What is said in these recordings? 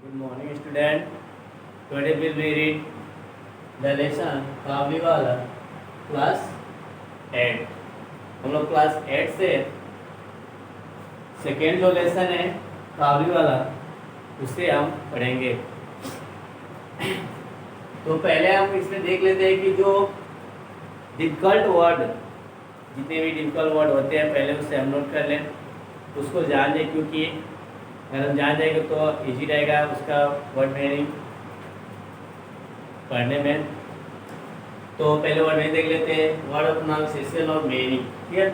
Good morning, student. Today we will read the lesson Kabuliwala class 8। हम लोग class 8 से second जो लेसन है काबलीवाला उससे हम पढ़ेंगे। तो पहले हम इसमें देख लेते हैं कि जो डिफिकल्ट वर्ड, जितने भी डिफिकल्ट वर्ड होते हैं पहले उससे हम नोट कर लें, उसको जान लें, क्योंकि अगर हम जान जाएंगे तो इजी रहेगा उसका वर्ड मीनिंग पढ़ने में। तो पहले वर्ड मीनिंग देख लेते हैं, वर्ड ऑफ प्रोनाउंसिएशन और मीनिंग। ठीक है,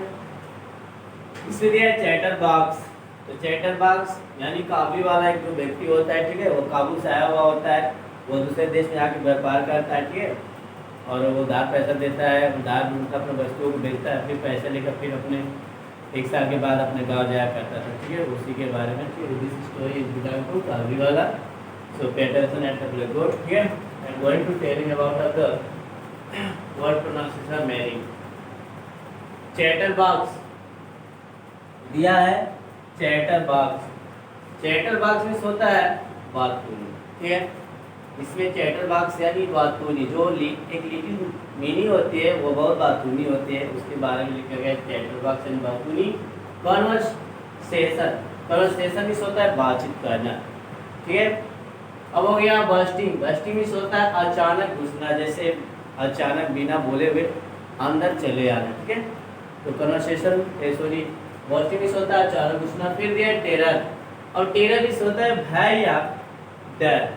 इसमें दिया है चैटर बॉक्स। तो चैटर बॉक्स यानी काबुली वाला एक जो व्यक्ति होता है, ठीक है, वो काबुल से आया हुआ होता है, वो दूसरे देश में आके व्यापार करता है, ठीक है, और वो उधार पैसा देता है, उधार अपने वस्तुओं को बेचता है, फिर पैसे लेकर फिर अपने 1 साल के बाद अपने गांव जाया करता था। ठीक है, उसी के बारे में this story is belong to Kabuliwala. So pay attention at the blackboard. ठीक है, I am going to telling about the word pronunciation meaning. Chatter box दिया है, चैटर बॉक्स। चैटर बॉक्स में होता है बातूनी। ठीक है, इसमें चैटर बॉक्स यानी बातूनी, जो एक लिटिल मीनिंग होती है वो बहुत बातूनी होती है, उसके बारे में लिखा गया चैटर बॉक्स यानी बातूनी। कन्वर्सेशन, कन्वर्सेशन इस होता है बातचीत करना। ठीक है, अब हो गया बर्स्टिंग। बर्स्टिंग इस होता है अचानक घुसना, जैसे अचानक बिना बोले हुए अंदर चले आना। ठीक है, तो कन्वर्सेशन सॉरी बर्स्टिंग इस होता है अचानक घुसना। फिर दिया टेरर, और टेरर इस होता है भय या डर।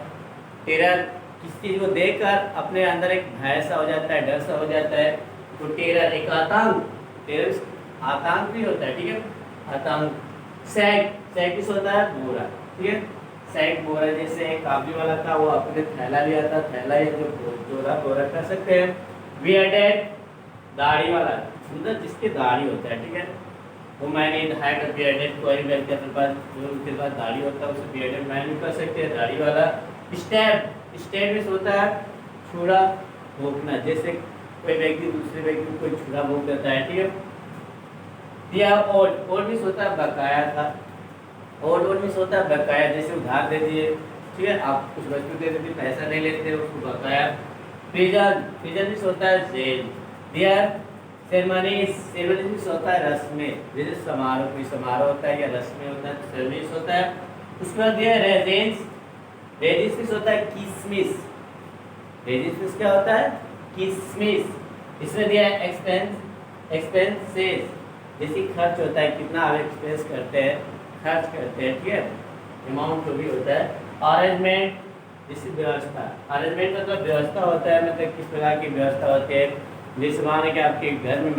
टेरर किसी चीज को देखकर अपने अंदर एक भय सा हो जाता है, डर सा हो जाता है, तो टेरर एक आतंक, टेरर आतंक भी होता है। ठीक है, आतंक। सैग, सैग किस होता है बोरा। ठीक है, सैग बोरा, जैसे एक काबली वाला था, वो अपने थैला लिया था, थैला या जो जोरा बोरा कर सकते हैं। बियर्डेड, दाढ़ी वाला, सुंदर जिसके दाढ़ी होता है। ठीक है, वो मैंने हाइड बियर्डेड, कोई व्यक्ति अपने पास जो उनके पास दाढ़ी होता है उसे बियर्डेड मैन कर सकते हैं, दाढ़ी वाला। स्टैब, स्टैब में होता है छुरा भोंकना, जैसे कोई व्यक्ति दूसरे व्यक्ति को कोई छुरा भोंक देता है। ठीक है, दिया ओड, ओड में होता है बकाया था, ओड ओड में होता है बकाया, जैसे उधार दे दिए, ठीक है, आप कुछ वस्तु दे देते पैसा नहीं लेते उसको बकाया। प्रिजन, प्रिजन में होता है जेल। दिया सेरेमनी, सेरेमनी में होता है रस्में, जैसे समारोह, कोई समारोह होता है या रस्में होता है, सेरेमनी होता है। उसके बाद दिया रेजेंस, रेजिस होता है किसमिस, रेजिस क्या होता है किसमिस। इसमें दिया है एक्सपेंस, एक्सपेंसेस, जैसे खर्च होता है, कितना आप एक्सपेंस करते हैं, खर्च करते हैं। ठीक है, अमाउंट जो भी होता है। अरेंजमेंट, जैसे व्यवस्था, अरेंजमेंट मतलब व्यवस्था होता है, मतलब किस प्रकार की व्यवस्था होती है, जैसे मान कि आपके घर में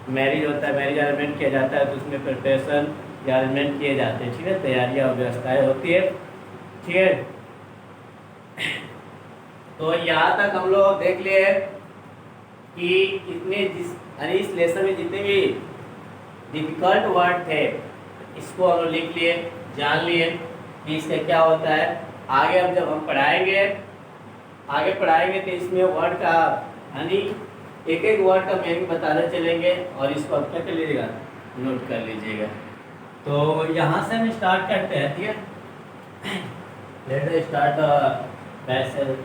मैरिज होता है, मैरिज अरेंजमेंट किया जाता है, तो उसमें प्रिपरेशन या अरेंजमेंट किए जाते हैं। ठीक है, तैयारियाँ और व्यवस्थाएँ होती है। ठीक है, तो यहाँ तक हम लोग देख लिए कि इस लेसन में जितने भी डिफिकल्ट वर्ड थे इसको हम लोग लिख लिए, जान लिए कि इसका क्या होता है। आगे अब जब हम आगे पढ़ाएंगे तो इसमें वर्ड का यानी एक एक वर्ड का मीनिंग बताने चलेंगे, और इसको अब क्या कर लीजिएगा, नोट कर लीजिएगा। तो यहाँ से हम स्टार्ट करते हैं। ठीक है, let us start the passage.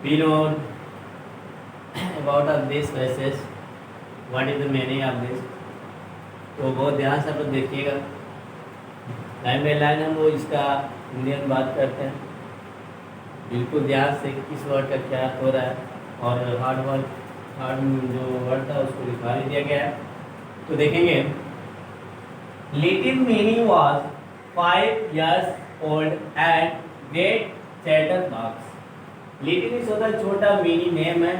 We know about of this passage, what is the meaning of this। तो बहुत ध्यान से आप लोग देखिएगा, लाइन बाई लाइन हम लोग इसका हिंदी में बात करते हैं, बिल्कुल ध्यान से किस वर्ड का क्या हो रहा है, और हार्ड जो वर्ड था उसको लिखवा भी दिया गया है। तो देखेंगे, little meaning was 5 years old and great chatter box. Little इस होता है छोटा, मीनी नेम है,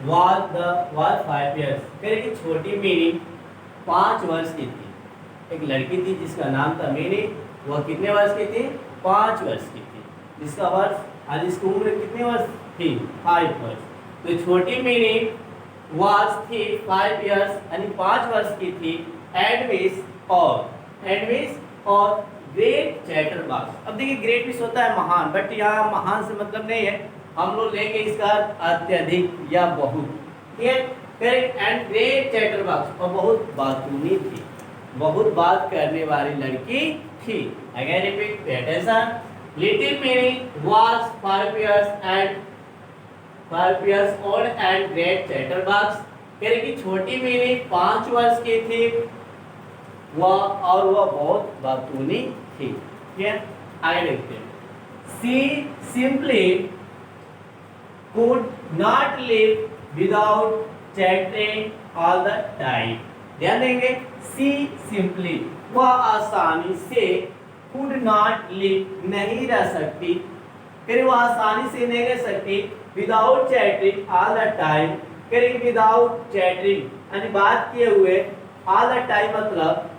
was 5 years, फिर की छोटी मीनी 5 वर्ष की थी। एक लड़की थी जिसका नाम था मीनी, वह कितने वर्ष की थी, 5 वर्ष की थी, जिसका वर्ष आज इसकी उम्र कितने वर्ष थी, 5 वर्ष। तो छोटी मीनी was थी 5 years यानी 5 वर्ष की थी, एडविस और ग्रेट चैटर बॉक्स। अब देखिए ग्रेट मिस होता है महान, बट यहाँ महान से मतलब नहीं है, हम लोग लेंगे इसका अत्यधिक या बहुत। ठीक है, फिर एंड ग्रेट चैटर बॉक्स, और बहुत बातूनी थी, बहुत बात करने वाली लड़की थी। थी। Again repeat, pay attention. Little mini was 5 years old and great chatterbox। कह रहे कि छोटी मिनी 5 वर्ष की थी वह बहुत बातूनी थी। ठीक है, आगे देखते हैं। सी simply could not live without chattering all the time। ध्यान देंगे, सी सिंपली वह आसानी से could not live नहीं रह सकती, फिर वह आसानी से नहीं रह सकती without chattering all the time। फिर without chattering यानी बात किए हुए, all the time मतलब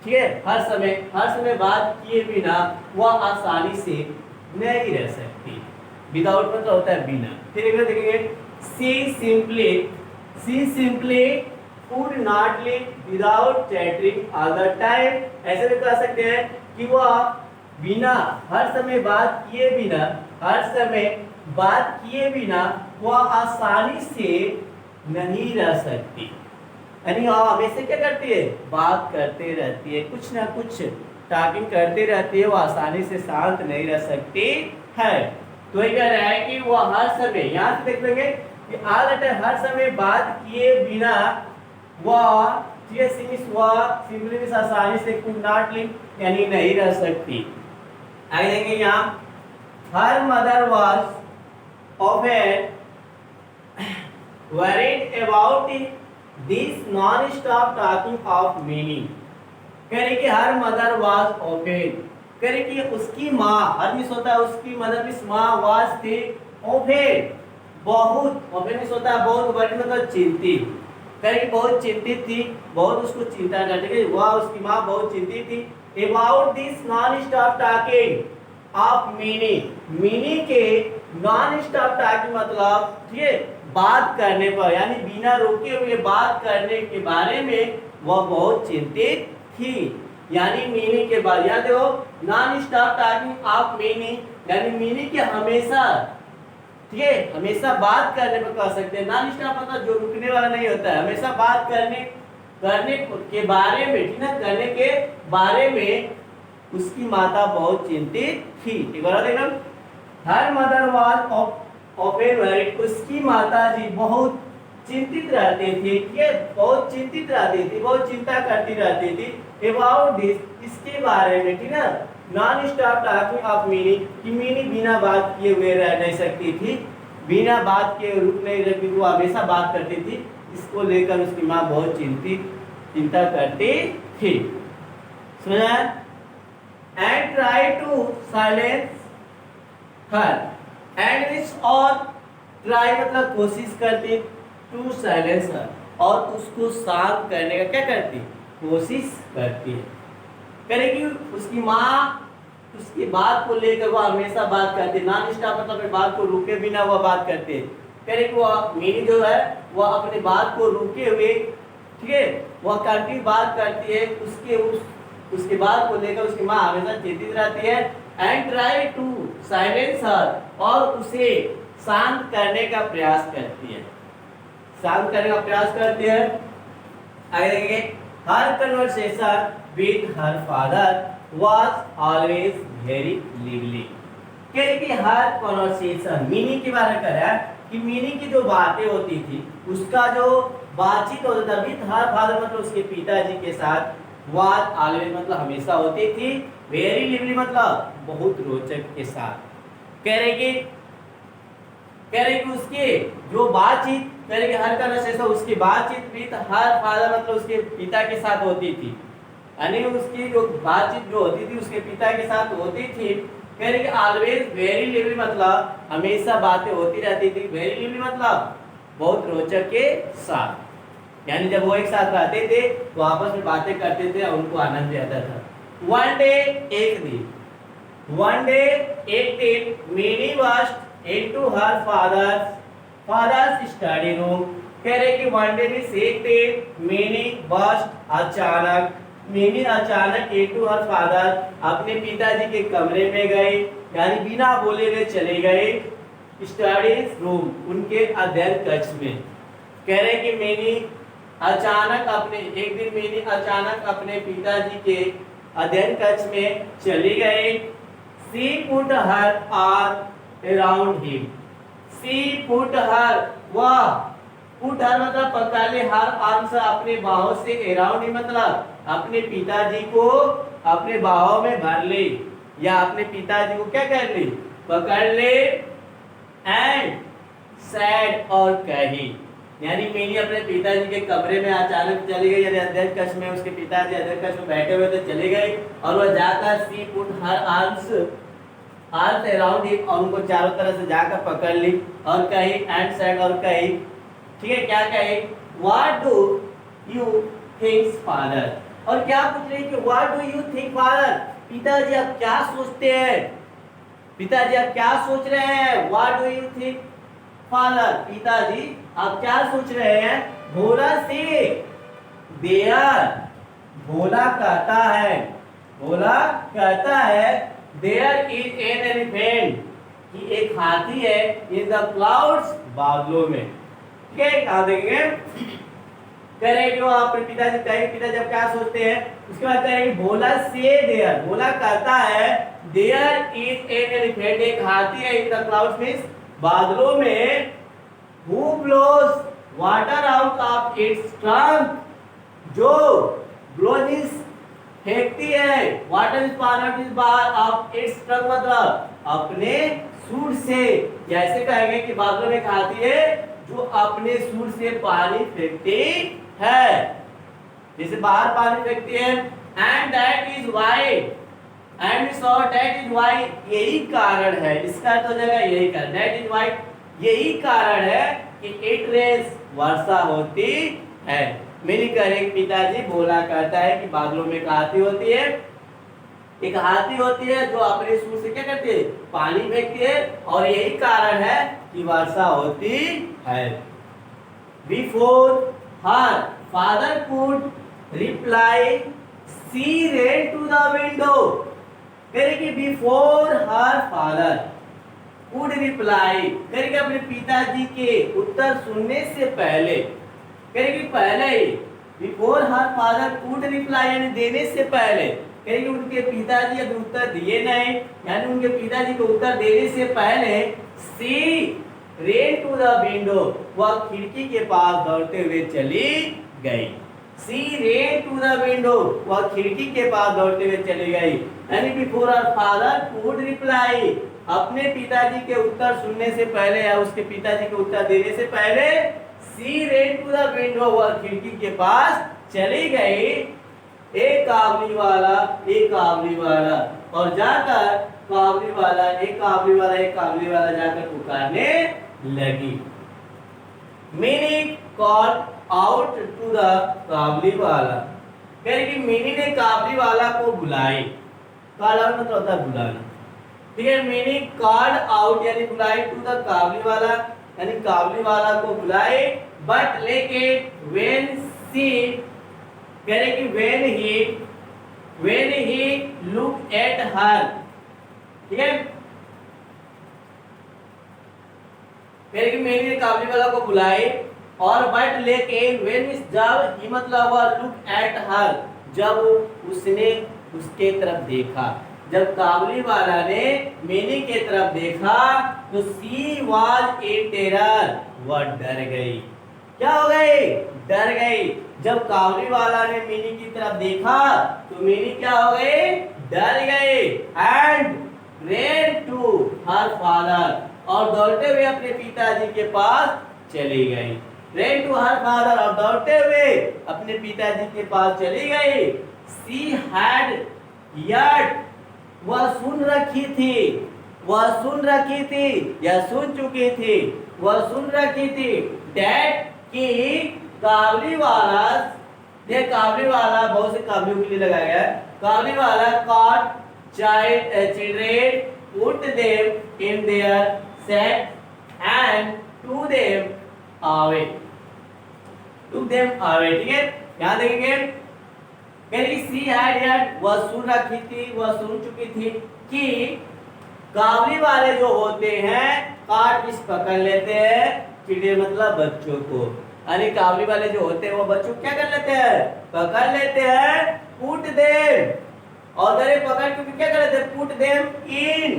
ठीक है हर समय बात किए बिना वह आसानी से नहीं रह सकती। विदाउट मतलब होता है बिना। फिर एक बार देखेंगे, she simply could not live without chatting all the time. ऐसे भी कह सकते हैं कि वह बिना हर समय बात किए बिना वह आसानी से नहीं रह सकती। यानी वह हमेशा क्या करती है, बात करते रहती है, कुछ ना कुछ टॉकिंग करते रहती है, वो आसानी से शांत नहीं रह सकती है। तो ये कह रहा है कि वो हर समय, यहाँ से देख लेंगे कि ऑल द टाइम हर समय बात किए बिना वह सिंपली आसानी से कुड नॉट लिव यानी नहीं रह सकती। आगे देखेंगे यहाँ, her mother was often worried about this non stop talking of meaning. कह रही कि हर मदर वाज ऑफेन, कह रही कि उसकी माँ, हर मिस होता है उसकी मदर मिस माँ वाज थी ऑफेन, बहुत ऑफेन मिस होता है बहुत, वरीड मतलब चिंतित। कह रही कि बहुत चिंतित थी, बहुत उसको चिंता करने की, वह उसकी माँ बहुत चिंतित थी about this non stop talking of meaning. Meaning के नॉन स्टॉप टॉकिंग मतलब ठीक है बात करने पर, यानी बिना रोके हुए बात करने के बारे में वह बहुत चिंतित थी। यानी मीनिंग के बाद याद हो, non stop talking of meaning यानी मीनिंग के हमेशा, ठीक है हमेशा बात करने पर कह सकते हैं। नॉन स्टॉप मतलब जो रुकने वाला नहीं होता है, हमेशा बात करने के बारे में, ठीक है करने के बारे में उसकी माता बहुत चिंतित थी। एक बार देखो, her mother was often worried, उसकी माता जी बहुत चिंतित रहती थी, ठीक है बहुत चिंतित रहती थी, बहुत चिंता करती रहती थी अबाउट दिस, इसके बारे में, ठीक है non stop talking of meaning कि मीनिंग बिना बात किए हुए रह नहीं सकती थी, बिना बात के रुक नहीं रहती, वो हमेशा बात करती थी। इसको लेकर उसकी माँ बहुत चिंता करती थी। सुना, and try to silence her, and which और ट्राई मतलब कोशिश करती, टू साइलेंस हर और उसको शांत करने का क्या करती, कोशिश करती है। करेगी उसकी माँ उसकी बात को लेकर वह हमेशा बात करती है, नॉन स्टॉप मतलब बात को रुके बिना वह बात करते हैं। करेगी वह मीनिंग जो है वह अपनी बात को रुके हुए, ठीक है वह कंटिन्यू बात करती है, उसके बात को लेकर उसकी माँ हमेशा चिंतित रहती है। एंड ट्राई टू साइलेंस हर और उसे शांत करने का प्रयास करती है, शांत करने का प्रयास करती है। आगे देखेंगे, her conversation with her father was always very lively. कह रही कि हर कन्वर्सेशन मीनिंग के बारे में कर रहा है कि मीनिंग की जो बातें होती थी उसका जो बातचीत होता था विद हर फादर मतलब उसके पिताजी के साथ, वाज ऑलवेज मतलब हमेशा होती थी, वेरी लिवली मतलब बहुत रोचक के साथ। कह रहे कि उसके जो बातचीत, कह रहे कि हर कन्वर्सेशन उसकी बातचीत विद हर फादर मतलब उसके पिता के साथ होती थी, यानी उसकी जो बातचीत जो होती थी उसके पिता के साथ होती थी। कह रहे कि ऑलवेज वेरी लिवली मतलब हमेशा बातें होती रहती थी, वेरी लिवली मतलब बहुत रोचक के साथ, यानी जब वो एक साथ रहते थे तो आपस में बातें करते थे और उनको आनंद आता था। वन डे एक दिन mini vast into her father's study room. कह रहे कि वन डे में एक दिन मिनी अचानक इनटू हर फादर अपने पिताजी के कमरे में गए, यानी बिना बोले हुए चले गए स्टडी रूम उनके अध्ययन कक्ष में। कह रहे कि एक दिन मिनी अचानक अपने पिताजी के अध्ययन कक्ष में चली गई। She put her arm around him. She put her, वह, पुट हर मतलब पकड़ ले, हर आर्म से अपने बाहों से, अराउंड मतलब अपने पिताजी को अपने बाहों में भर ले, या अपने पिताजी को क्या कर ले, पकड़ ले। एंड सैड और कही, यानी मिनी अपने पिताजी के कमरे में अचानक चली गई, यानी अध्ययन कक्ष में उसके पिताजी अध्ययन कक्ष में बैठे हुए थे, चली गई और वह जाकर she put her arms around him, और उनको चारों तरफ से जाकर पकड़ ली और कही एंड सेड और कही, ठीक है, क्या कही, what do you think father, और क्या पूछ रही कि what do you think father, पिताजी आप क्या सोचते हैं, पिताजी आप क्या सोच रहे हैं, what do you think father, पिताजी आप क्या सोच रहे हैं। भोला से देयर, भोला कहता है, भोला कहता है देयर इज एन एलिफेंट, कि एक हाथी है इन द क्लाउड्स, बादलों में, ठीक है। कहा देखेंगे करेंगे वो अपने पिताजी कहेंगे, पिताजी आप क्या सोचते हैं, उसके बाद कहेंगे भोला से देयर, भोला कहता है देयर इज एन एलिफेंट, एक हाथी है इन द क्लाउड्स मींस बादलों में, who blows water out of its trunk, जो blows is फेंकती है, water is पानी is बाहर, of its trunk मतलब अपने सूंड से, जैसे कहेंगे कि बादलों में खाती है जो अपने सूंड से पानी फेंकती है, जैसे बाहर पानी फेंकती है। and that is why, and we saw that is why, यही कारण है, इसका तो जगह यही कारण, that is why यही कारण है कि इट रेन्स, वर्षा होती है। मेरी करेंगे पिताजी, भोला कहता है कि बादलों में एक हाथी होती है, एक हाथी होती है जो अपने सूंड से क्या करती है, पानी फेंकती है, और यही कारण है कि वर्षा होती है। Before her father could reply she ran to the window, करेंगे before her father could reply, करेंगे अपने पिताजी के उत्तर सुनने से पहले, करेंगे पहले ही, before her father could reply यानी देने से पहले, करेंगे उनके पिताजी अभी उत्तर दिए नहीं, यानी उनके पिताजी को उत्तर देने से पहले सी ran to the window, वह खिड़की के पास दौड़ते हुए चली गई। सी ran to the window, वह खिड़की के पास दौड़ते हुए चली गई, यानी before her father could reply, अपने पिताजी के उत्तर सुनने से पहले या उसके पिताजी के उत्तर देने से पहले सी ran to the window, वह खिड़की के पास चली गई। एक काबली वाला, एक काबली वाला, और जाकर काबली वाला, एक काबली वाला, एक काबली वाला जाकर पुकारने लगी। Mini call out to the Kabuliwala, कहेगी मिनी ने काबली वाला को बुलाई, कॉल आउट मतलब होता है बुलाना, ठीक है। मिनी कॉल्ड आउट यानी बुलाई टू द काबली वाला, यानी काबली वाला को बुलाए, बट लेके व्हेन सी, कहेगी when he look at her, ठीक है, कहेगी मिनी ने काबली वाला को बुलाए, और बट लेकिन व्हेन मींस जब, ही मतलब हुआ लुक एट हर, जब उसने उसके तरफ देखा, जब काबली वाला ने मिनी के तरफ देखा तो सी वाज इन टेरर, वह डर गई, क्या हो गई, डर गई। जब काबली वाला ने मिनी की तरफ देखा तो मिनी क्या हो गई, डर गई। And ran to her father, और दौड़ते हुए अपने पिताजी के पास चली गई। ran to her father, और दौड़ते हुए अपने पिताजी के पास चली गई। she had yet, वह सुन रखी थी, वह सुन रखी थी या सुन चुकी थी, वह सुन रखी थी that कि काबली वाला, ये काबली वाला बहुत से काबलियों के लिए लगाया गया है, काबली वाला caught children, put them in their sack and took them away, took them away, ठीक है। यहाँ देखेंगे सी हैड यट, वह सुन रखी थी, वह सुन चुकी थी कि काबली वाले जो होते हैं काट किस पकड़ लेते हैं, चिड़िया मतलब बच्चों को, यानी काबली वाले जो होते हैं वो बच्चों क्या कर लेते हैं, पकड़ लेते हैं। पुट देम, और गरे पकड़ के क्या कर लेते, पुट देम इन,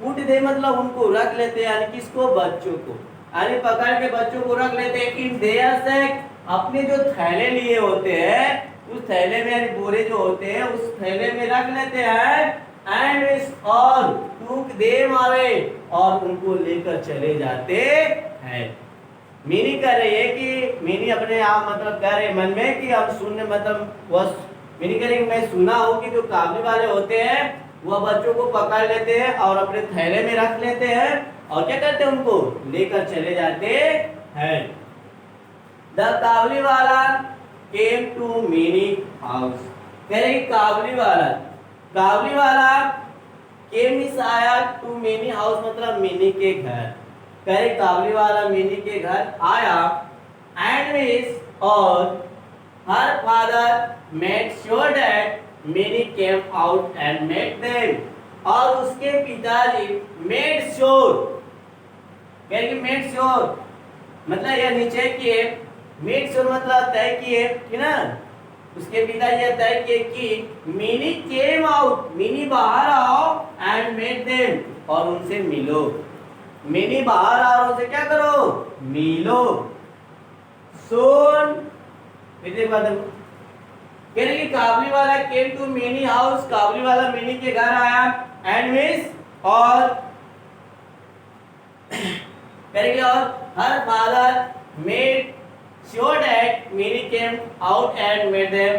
पुट दे मतलब उनको रख लेते हैं, यानी किसको, बच्चों को, यानी पकड़ के बच्चों को रख लेते हैं इन देयर सैक, अपने जो थैले लिए होते हैं उस थैले में, यानी बोरे जो होते हैं उस थैले में रख लेते हैं, एंड और टूक देम अवे, और उनको लेकर चले जाते हैं। मीनिंग कर रही है कि मीनिंग अपने आप मतलब कह रहे मन में कि हम सुनने मतलब वह मीनिंग करेंगे, मैं सुना हो कि जो काबली वाले होते हैं वह बच्चों को पकड़ लेते हैं और अपने थैले में रख लेते हैं और क्या करते हैं, उनको लेकर चले जाते हैं। द काबली वाला केम टू मिनी हाउस, कह रहे काबली वाला केम इस आया टू मिनी हाउस मतलब मिनी के घर, कह रहे काबली वाला मिनी के घर आया, एंड मिस और her father made sure that Minnie came out and met them, और उसके पिताजी made sure, क्या कि made sure मतलब यह नीचे किए, made sure मतलब तय किए कि ना, उसके पिताजी यह तय किए कि Minnie came out, Minnie बाहर आओ, and met them और उनसे मिलो, Minnie बाहर आओ उनसे क्या करो, मिलो। soon फिर एक बात कह रही कि काबली वाला केम टू मिनी हाउस, काबली वाला मिनी के घर आया, एंड मिस और कह रही और her father made sure that mini came out and made them,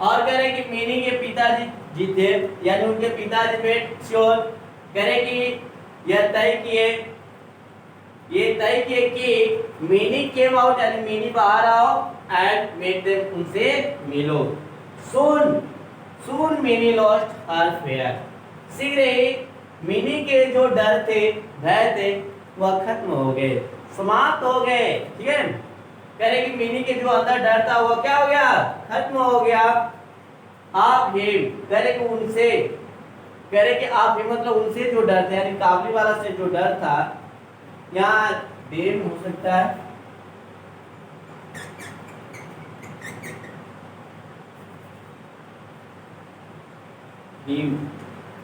और कह रहे कि मिनी के पिताजी जी थे, यानी उनके पिताजी मेड श्योर, कह रहे कि यह तय किए कि मिनी केम आउट यानी मिनी बाहर आओ, एंड मेड देम उनसे मिलो। सून मिनी लॉस्ट हर फेयर, शीघ्र ही मिनी के जो डर थे, भय थे, वह खत्म हो गए, समाप्त हो गए। ठीक है, कह रहे कि मिनी के जो अंदर डर था वो क्या हो गया, खत्म हो गया। आप हिम कह रहे कि उनसे, कह रहे कि आप हिम मतलब उनसे जो डर थे, यानी काबली वाला से जो डर था, यहाँ देम हो सकता है,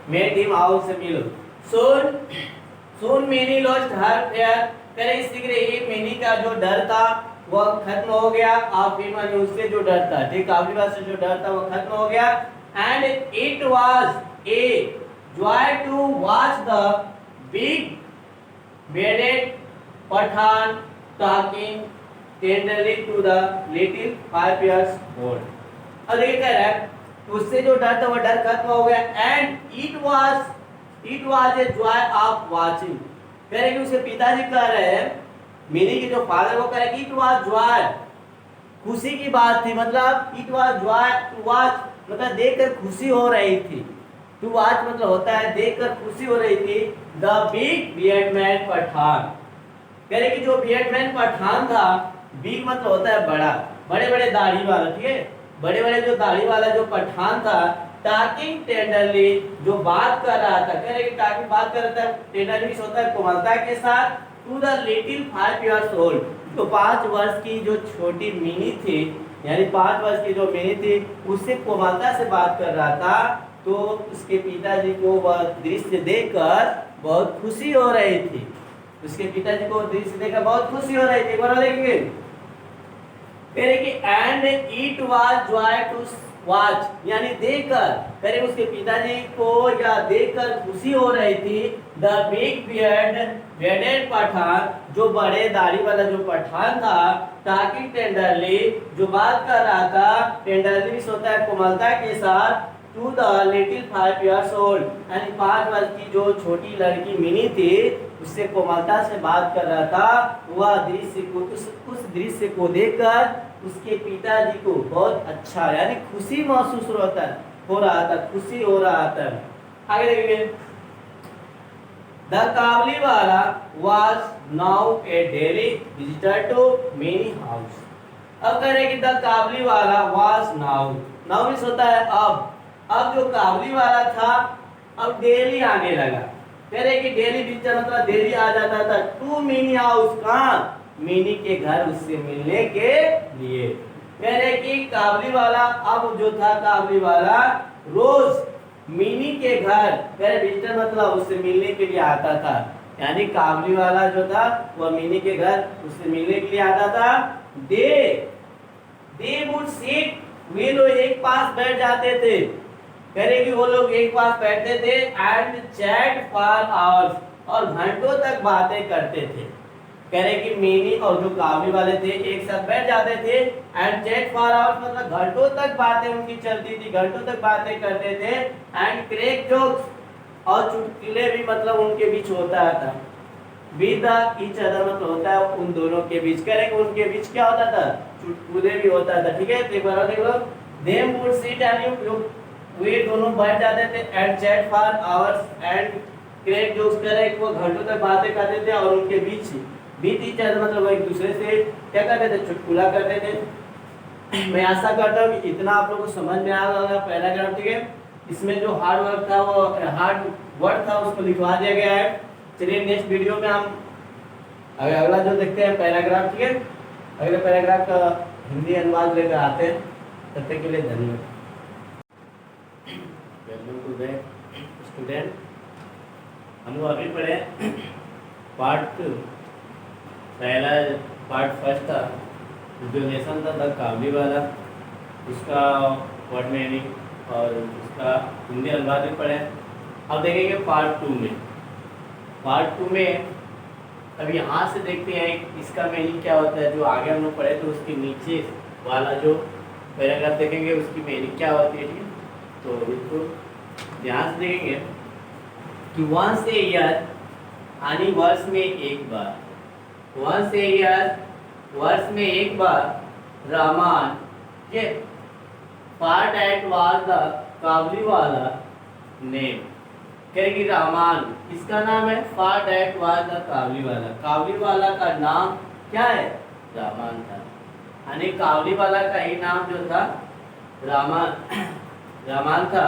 मेड हिम आउट से मिलो। सून मिनी लॉस्ट हर फेयर, करे शीघ्र ही मिनी का जो डर था वह खत्म हो गया, आप हिम ने उससे जो डर था, ठीक काबली वाला से जो डर था वह खत्म हो गया, and it was a joy to watch the big bearded Pathan talking tenderly to the little 5 years old। अब देखिए कह रहा है उससे जो डर था वह डर खत्म हो गया, and it was a Joy of watching, कह रहे कि उसके पिताजी कह रहे हैं, मिनी के जो फादर वो कह रहे कि इट वाज जॉय, खुशी की बात थी, मतलब it was joy to watch मतलब देखकर खुशी हो रही थी, टू वॉच मतलब होता है देखकर खुशी हो रही थी, the big beard man Pathan, कह रहे कि जो बियर्ड मैन पठान था, बिग मतलब होता है बड़ा, बड़े बड़े दाढ़ी वाला, ठीक है, बड़े बड़े जो दाढ़ी वाला जो पठान था, टॉकिंग टेंडरली जो बात कर रहा था, कह रहे कि टॉकिंग बात कर रहा था, टेंडरली होता है कोमलता के साथ, to the little 5 years old, तो 5 वर्ष की जो छोटी मिनी थी, यानी 5 वर्ष की जो मिनी थी उससे कोमलता से बात कर रहा था, तो उसके पिताजी को वह दृश्य देखकर बहुत खुशी हो रही थी, उसके पिताजी को दृश्य देखकर बहुत खुशी हो रही थी। बराबर देखेंगे कह कि and it was joy to watch, यानी देखकर, कह उसके पिताजी को या देखकर खुशी हो रही थी, द बिग बियर्डेड पठान, जो बड़े दाढ़ी वाला जो पठान था, टॉकिंग टेंडरली जो बात कर रहा था, टेंडरली होता है कोमलता के साथ, to the little 5 years old, यानी 5 वर्ष की जो छोटी लड़की मिनी थी उससे कोमलता से बात कर रहा था, वह दृश्य को उस दृश्य को देखकर उसके पिताजी को बहुत अच्छा यानी खुशी महसूस हो रहा था, खुशी हो रहा था। आगे देखेंगे, द काबली वाला was now a daily visitor to many house। अब कह रहे कि द काबली वाला was now मीन्स होता है अब जो काबली वाला था अब डेली आने लगा, कह रहे कि डेली विजिटर मतलब डेली आ जाता था टू मिनी हाउस, कहाँ मिनी के घर उससे मिलने के लिए। कह रहे कि काबली वाला अब जो था काबली वाला रोज मिनी के घर, कह विजिटर मतलब उससे मिलने के लिए आता था, यानी काबली वाला जो था वह मिनी के घर उससे मिलने के लिए आता था। दे दे वुड सिट, वे लोग एक पास बैठ जाते थे, कह रहे कि वो लोग एक पास बैठते थे, एंड चैट फॉर आवर्स, और घंटों तक बातें करते थे। कह रहे कि मिनी और जो काबली वाले थे एक साथ बैठ जाते थे, एंड चैट फॉर आवर्स मतलब घंटों तक बातें उनकी चलती थी, घंटों तक बातें करते थे, एंड क्रेक जोक्स, और चुटकुले भी मतलब उनके बीच होता था। विद ईच अदर मतलब होता है उन दोनों के बीच, कह रहे कि उनके बीच क्या होता था, चुटकुले भी होता था। ठीक है, तो एक बार देख लो, them would sit and you, वे दोनों बैठ जाते थे, and chat for hours and crack jokes, कह रहे कि वो घंटों तक बातें करते थे, और उनके बीच बीत ईच अदर मतलब वो एक दूसरे से क्या करते थे, चुटकुला करते थे। मैं आशा करता हूँ कि इतना आप लोगों को समझ में आ गया पैराग्राफ। ठीक है, इसमें जो हार्ड वर्क था वो हार्ड वर्ड था उसको लिखवा दिया गया है। चलिए नेक्स्ट वीडियो में हम अगला जो देखते हैं पैराग्राफ। ठीक है, अगले पैराग्राफ का हिंदी अनुवाद लेकर आते हैं, तब तक के लिए धन्यवाद। स्टूडेंट, हम लोग अभी पढ़े पार्ट पहला, पार्ट फर्स्ट था जो लेसन था द काबली वाला, उसका वर्ड मीनिंग और उसका हिंदी अनुवाद भी पढ़े। अब देखेंगे पार्ट टू में। पार्ट टू में अब यहाँ से देखते हैं इसका मीनिंग क्या होता है, जो आगे हम लोग पढ़े तो उसके नीचे वाला जो पैराग्राफ देखेंगे उसकी मीनिंग क्या होती है। ठीक है, तो इसको ध्यान से देखेंगे कि वंस ए ईयर, यानी वर्ष में एक बार, वंस ए ईयर वर्ष में एक बार, रामान के पार्ट एट वाज द काबली वाला नेम, कहेगी रामान किसका नाम है, पार्ट एट वाज द काबली वाला, काबली वाला का नाम क्या है, रामान था, यानी काबली वाला का ही नाम जो था रामान था।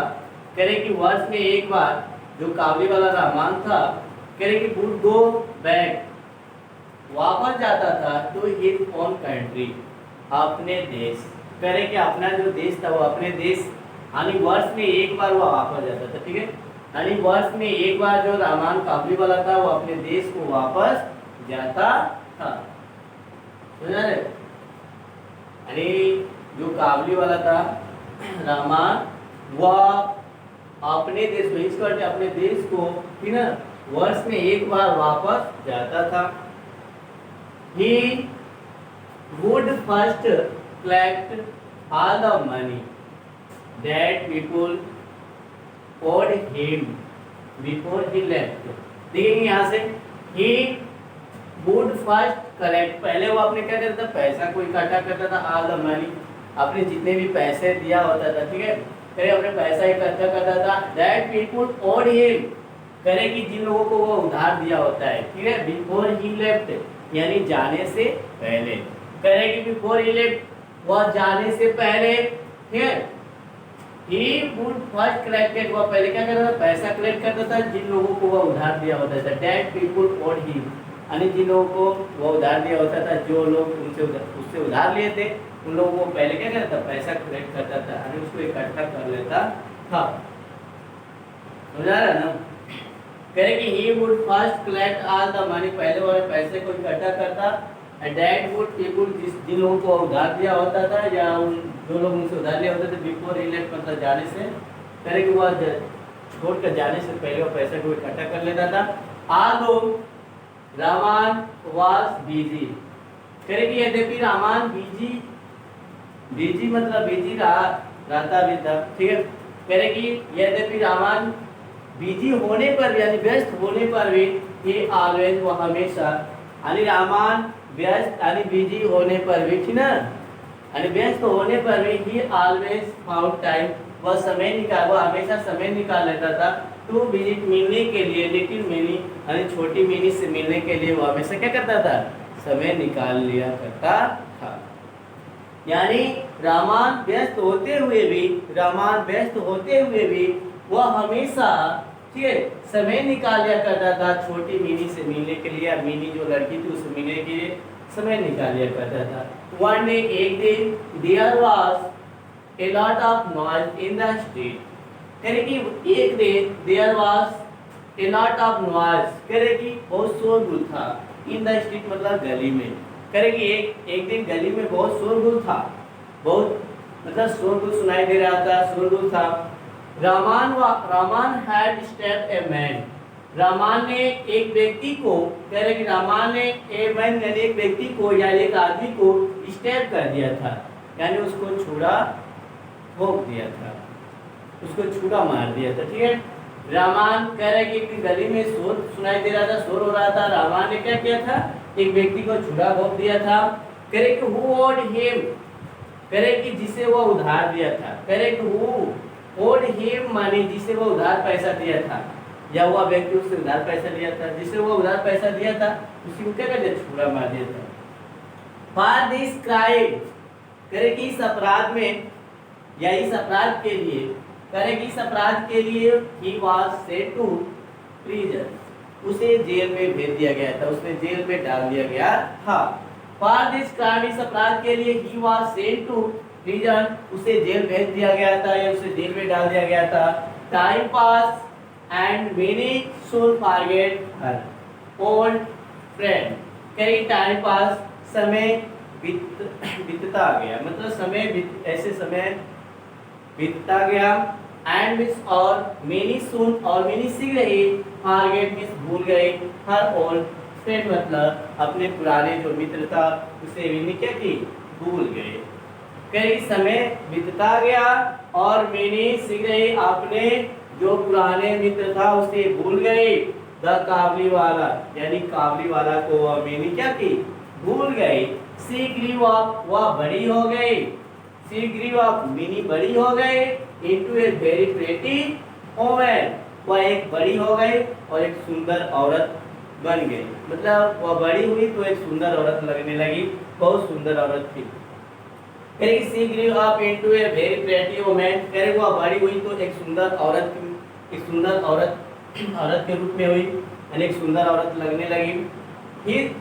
कह रहे कि वर्ष में एक बार जो काबली वाला रामान था, कह रहे कि वुड गो बैक, वापस जाता था तो हिज ओन कंट्री, अपने देश, कह रहे कि अपना जो देश था वो अपने देश, यानी वर्ष में एक बार वो वापस जाता था। ठीक है, यानी वर्ष में एक बार जो रामान काबली वाला था वो अपने देश को वापस जाता था। समझा रहे, यानी जो काबली वाला था रामान वह अपने देश को, इसको अपने देश को ना वर्ष में एक बार वापस जाता था। He would first collect all the money that people owed him before he left. देखिए यहाँ से he would first collect, पहले वो अपने क्या करता था, पैसा को इकट्ठा करता था, all the money, अपने जितने भी पैसे दिया होता था। ठीक है, फिर अपने पैसा इकट्ठा करता था, that people owed him, करे कि जिन लोगों को वो उधार दिया होता है। ठीक है, before he left यानी जाने से पहले, करेगी बिफोर ही लेफ्ट, वह जाने से पहले। ठीक है, ही वुड फर्स्ट कलेक्टेड, वह पहले क्या करता था, पैसा कलेक्ट करता था जिन लोगों को वह उधार दिया होता था, दैट पीपल ओड ही, यानी जिन लोगों को वह उधार दिया होता था, जो लोग उससे उधार लिए थे उन लोगों को पहले क्या करता था, पैसा कलेक्ट करता था, यानी उसको इकट्ठा कर लेता था। समझा रहा ना, कहे कि he would first collect all the money, पहले वाले पैसे को इकट्ठा करता, and that would people जिन लोगों को उधार दिया होता था या जो लोग उनसे उधार लिया होते थे, before he left मतलब जाने से, कहे कि वह छोड़ कर जाने से पहले वो पैसे को इकट्ठा कर लेता था। Although रामान was busy, कहे कि यद्यपि रामान बिजी मतलब बिजी रहता भी था। ठीक है, कहे कि यद्यपि रामान बिजी होने पर भी यानी व्यस्त होने पर भी, ये ऑलवेज वो हमेशा, यानी रामान व्यस्त यानी बिजी होने पर भी, ठीक ना, यानी व्यस्त होने पर भी ही ऑलवेज फाउंड टाइम, वह समय निकाल, वह हमेशा समय निकाल लेता था टू विजिट, मिलने के लिए, लिटिल मिनी यानी छोटी मिनी से मिलने के लिए वो हमेशा क्या करता था, समय निकाल लिया करता था। यानी रामान व्यस्त होते हुए भी वह हमेशा, ठीक है, समय निकाल लिया करता था छोटी मिनी से मिलने के लिए, मिनी जो लड़की थी उससे मिलने के लिए समय निकाल लिया करता था। वन डे, एक दिन, there was a lot of noise in the street, कह रहे कि एक दिन there was a lot of noise, कह रहे कि बहुत शोरगुल था, इन द स्ट्रीट मतलब गली में, कह रहे कि एक दिन गली में बहुत शोरगुल था, बहुत मतलब शोरगुल सुनाई दे रहा था, शोरगुल था। रामान हैड स्टेप ए मैन, रामान ने एक व्यक्ति को, कह रहे कि रामान ने ए मैन यानी एक व्यक्ति को या एक आदमी को स्टेप कर दिया था, यानी उसको छुरा ठोक दिया था, उसको छुरा मार दिया था, ठीक है। रामान कह रहे कि एक गली में शोर सुनाई दे रहा था, शोर हो रहा था, रामान ने क्या किया था, एक व्यक्ति को छुरा ठोक दिया था। कह रहे कि हु ओड हिम, कह रहे कि जिसे वो उधार दिया था, कह रहे कि हु ओड हिम माने जिसे वो उधार पैसा दिया था, या वह व्यक्ति उससे उधार पैसा लिया था, जिसे वो उधार पैसा दिया था उसी को क्या कर दिया, छुरा मार दिया था। फॉर दिस क्राइम, कह रहे कि इस अपराध में या इस अपराध के लिए, कह रहे कि इस अपराध के लिए ही वाज सेंट टू प्रिजन, उसे जेल में भेज दिया गया था, उसने जेल में डाल दिया गया था। फॉर दिस क्राइम, इस अपराध के लिए ही वाज सेंट टू प्रिजन, उसे जेल भेज दिया गया था या उसे जेल में डाल दिया गया था। Time pass and many soon forget her old friend, कहीं टाइम पास समय बीतता गया, मतलब समय ऐसे समय बीतता गया। एंड मिस और मेनी सुन और मेनी शीघ्र ही फॉरगेट मिस भूल गए हर ओल्ड फ्रेंड, मतलब अपने पुराने जो मित्र था उसे भी क्या की, भूल गए। कई समय बीतता गया और मैंने शीघ्र ही अपने जो पुराने मित्र था उसे भूल गए। द काबली वाला यानी काबली वाला को वह मैंने क्या की, भूल गई। सी ग्रीव अप, वह बड़ी हो गई, सी ग्रीव अप मिनी बड़ी हो गई, into a very pretty woman, वह एक बड़ी हो गई और एक सुंदर औरत बन गई, मतलब वह बड़ी हुई तो एक सुंदर औरत लगने लगी, बहुत सुंदर औरत थी। She grew up into a very pretty woman, कह वह बड़ी हुई तो एक सुंदर औरत, एक सुंदर औरत औरत के रूप में हुई, यानी एक सुंदर औरत लगने लगी। फिर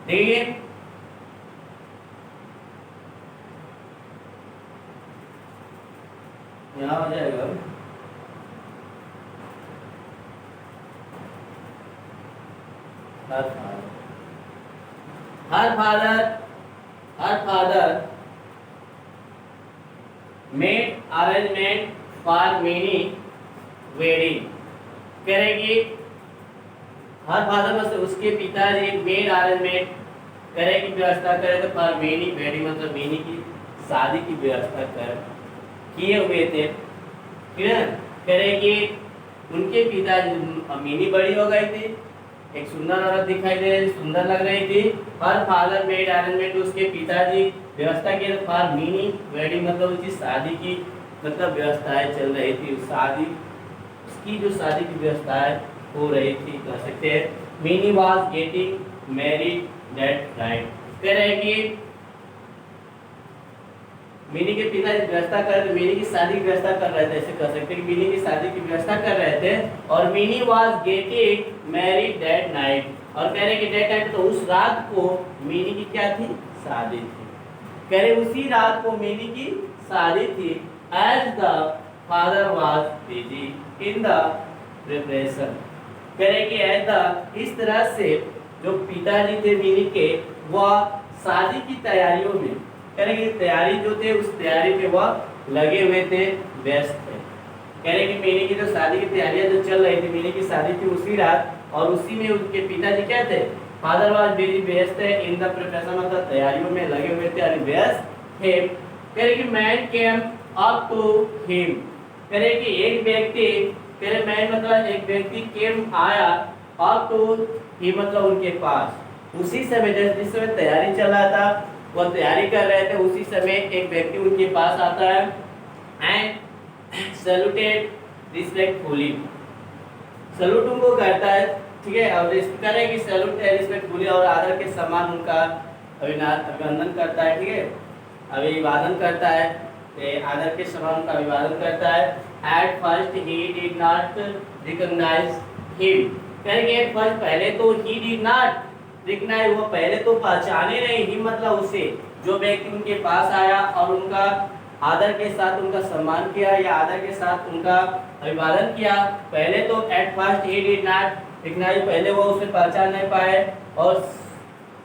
देखिए यहाँ हो जाएगा, her father made arrangement for many wedding, करेगी हर फादर में से उसके पिताजी मेड अरेंजमेंट करे की व्यवस्था करे तो फॉर मेनी वेडिंग मतलब मेनी की शादी की व्यवस्था कर किए हुए थे। करेगी उनके पिताजी, मेनी बड़ी हो गई थी, एक सुंदर औरत दिखाई दे रही, सुंदर लग रही थी। हर फादर मेड अरेंजमेंट, उसके पिताजी व्यवस्था की फॉर मीनी वेडिंग मतलब उसकी शादी की मतलब व्यवस्थाएं चल रही थी, शादी उसकी जो शादी की व्यवस्थाएं हो रही थी कह सकते हैं। मीनी was getting married that night, कह रहे कि मिनी के पिताजी व्यवस्था कर रहे थे, मिनी की शादी की व्यवस्था कर रहे थे, ऐसे कह सकते हैं कि मिनी की शादी की व्यवस्था कर रहे थे। और mini was getting married that night, और कह रहे कि दैट नाइट तो उस रात को मिनी की क्या थी, शादी थी। कह रहे उसी रात को मिनी की शादी थी। As the father was busy in the preparation, कह रहे कि एज द इस तरह से जो पिताजी थे मिनी के वह शादी की तैयारियों में, कह रहे कि तैयारी जो थे उस तैयारी पे वह लगे हुए थे, व्यस्त थे। कह रहे कि मिनी की जो शादी की तैयारियां जो चल रही थी, मिनी की शादी थी उसी रात और उसी में उनके पिताजी क्या थे, फादर वाज बिजी व्यस्त है इन द प्रिपरेशन मतलब तैयारियों में लगे हुए थे और व्यस्त थे। कह रहे कि man came up to him, कह रहे कि एक व्यक्ति, कह रहे मैन मतलब एक व्यक्ति केम आया, अप टू ही मतलब उनके पास, उसी समय जिस समय तैयारी चल रहा था वो तैयारी कर रहे थे उसी समय एक व्यक्ति उनके पास आता है एंड सैल्यूटेड रिस्पेक्टफुली, सैल्यूट उनको करता है, ठीक है, और करे कि सैल्यूट रिस्पेक्टफुली और आदर के समान उनका अभिवादन करता है, ठीक है, अभिवादन करता है, आदर के समान उनका अभिवादन करता है। At first he did not recognize him, कहेंगे एट फर्स्ट पहले तो ही डिड नॉट रिकॉग्नाइज, वो पहले तो पहचाने नहीं, ही मतलब उसे जो व्यक्ति उनके पास आया और उनका आदर के साथ उनका सम्मान किया या आदर के साथ उनका अभिवादन किया, पहले तो at first he did not recognize, पहले वो उसे पहचान नहीं पाए और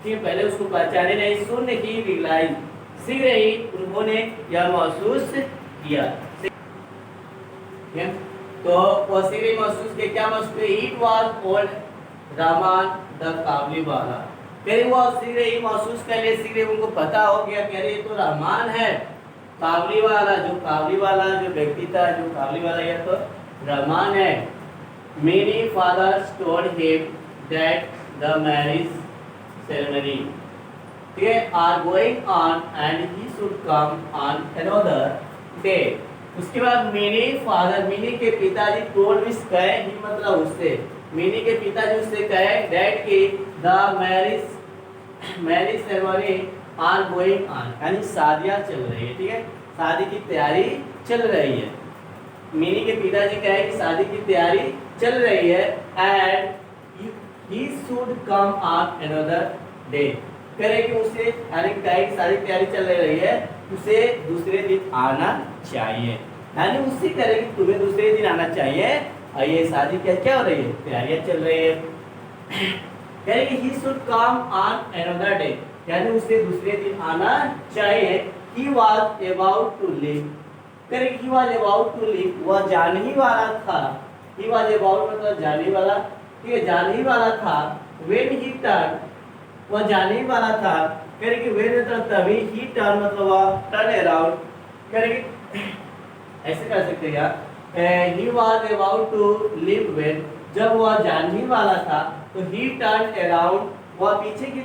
फिर पहले उसको पहचाने नहीं, सुन ही रियलाइज, शीघ्र ही उन्होंने यह महसूस किया। तो वो शीघ्र महसूस किया, क्या महसूस किया? इट वाज ओल्ड रामान द काबुलीवाला। फिर वो शीघ्र ही महसूस कर लिए, शीघ्र उनको पता हो गया कि अरे ये तो रहमान है काबुलीवाला, जो व्यक्ति था, जो काबुलीवाला यह तो रहमान है। Many fathers told him that the marriage ceremony are going on and he should come on another day. उसके बाद मेनी फादर, मेनी के पिताजी टोल्ड मींस कहे, ही मतलब उससे, मेनी के पिताजी उससे कहे दैट कि the marriage ceremony are going on, यानी शादियां चल रही है, ठीक है, शादी की तैयारी चल रही है। मिनी के पिताजी कहे कि शादी की तैयारी चल रही है and he should come on another day, करे कि उसे, यानी कहे कि शादी की तैयारी चल रही है, उसे दूसरे दिन आना चाहिए, यानी उससे करे कि तुम्हें दूसरे दिन आना चाहिए और ये शादी क्या हो रही है, तैयारियां चल रही है। कहे कि ही should come on another day, यानी उसे दूसरे दिन आना चाहिए। He was about to leave, करें he was about to leave, वह जाने ही वाला था, he was about मतलब जाने वाला, ठीक है, जाने ही वाला था। when he turned, वह जाने ही वाला था, करें कि when मतलब तभी, he turned मतलब वह turn around, करें कि ऐसे कर सकते हैं यार, he was about to leave when, जब वह जाने ही वाला था तो he turned around, वह पीछे की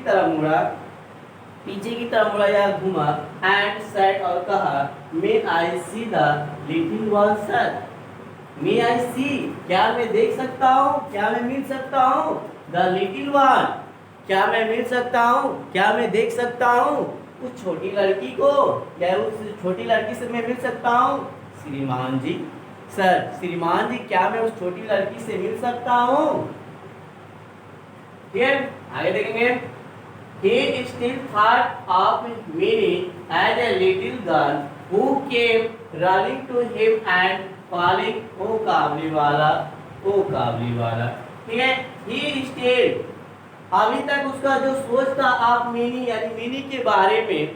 तरफ मुड़ा या घुमा, एंड सेड और कहा, may I see the little one sir, may I see, क्या मैं देख सकता हूँ, क्या मैं मिल सकता हूँ, द लिटिल वन, क्या मैं मिल सकता हूँ, क्या मैं देख सकता हूँ उस छोटी लड़की को, क्या उस छोटी लड़की से मैं मिल सकता हूँ? श्रीमान जी, सर, श्रीमान जी, क्या मैं उस छोटी लड़की से मिल सकता हूँ? ठीक है, आगे देखेंगे। He still thought of Minnie as a little girl who came running to him and calling, "O Kabuliwala, ओ काबुलीवाला।" ठीक है, he still, अभी तक उसका जो सोच था आप मिनी यानी मिनी के बारे में,